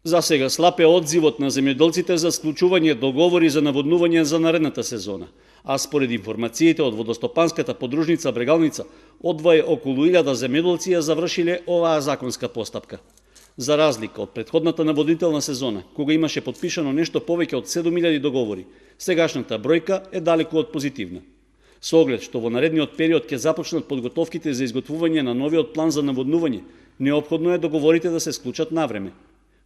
За сега слаб е одзивот на земјоделците за склучување договори за наводнување за наредната сезона, а според информациите од водостопанската подружница Брегалница, одвај околу 1000 земјоделци ја завршиле оваа законска постапка. За разлика од претходната наводнителна сезона, кога имаше подпишано нешто повеќе од 7000 договори, сегашната бројка е далеку од позитивна. Со оглед што во наредниот период ќе започнат подготовките за изготвување на новиот план за наводнување, неопходно е договорите да се склучат навреме.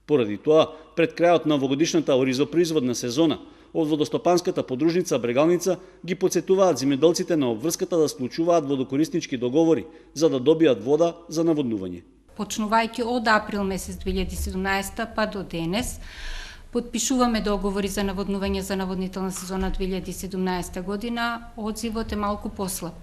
Поради тоа, пред крајот на овогодишната оризопроизводна сезона, од водостопанската подружница Брегалница ги потсетуваат земјоделците на обврската да склучуваат водокориснички договори за да добијат вода за наводнување. Почнувајќи од април месец 2017 па до денес, подпишуваме договори за наводнување за наводнителна сезона 2017 година, одзивот е малку послаб.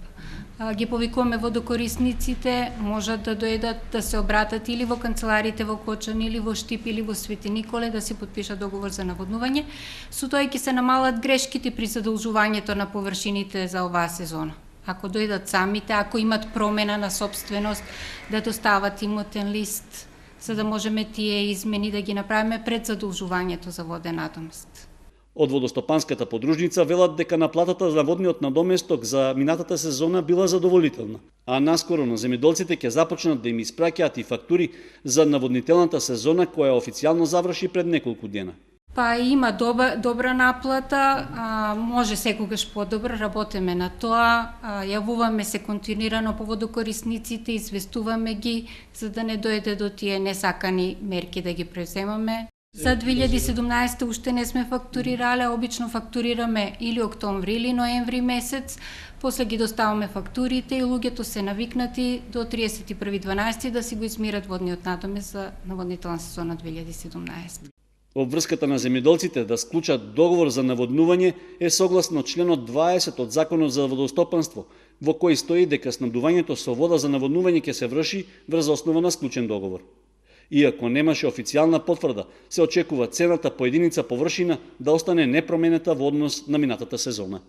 Ги повикуваме водокорисниците, можат да дојдат да се обратат или во канцеларите во Кочани, или во Штип, или во Свети Николе да си подпишат договор за наводнување, со тоа ќе се намалат грешките при задолжувањето на површините за оваа сезона. Ако дојдат самите, ако имат промена на собственост, да достават имотен лист, за да можеме тие измени да ги направиме пред задолжувањето за воден надомест. Од водостопанската подружница велат дека наплатата за водниот надоместок за минатата сезона била задоволителна, а наскоро на земјоделците ќе започнат да им испраќаат и фактури за наводнителната сезона која официјално заврши пред неколку дена. Па има добра наплата, може секогаш подобро, работеме на тоа, јавуваме се континуирано по водокорисниците, известуваме ги, за да не дојде до тие несакани мерки да ги преземаме. За 2017 уште не сме фактурирале, обично фактурираме или октомври или ноември месец, после ги доставаме фактурите и луѓето се навикнати до 31.12 да си го измират водниот надомест за наводнителна сезона 2017. Обврската на земјоделците да склучат договор за наводнување е согласно членот 20 од Законот за водостопанство, во кој стои дека снабдувањето со вода за наводнување ќе се врши врз основа на склучен договор. Иако немаше официјална потврда, се очекува цената по единица површина да остане непроменита во однос на минатата сезона.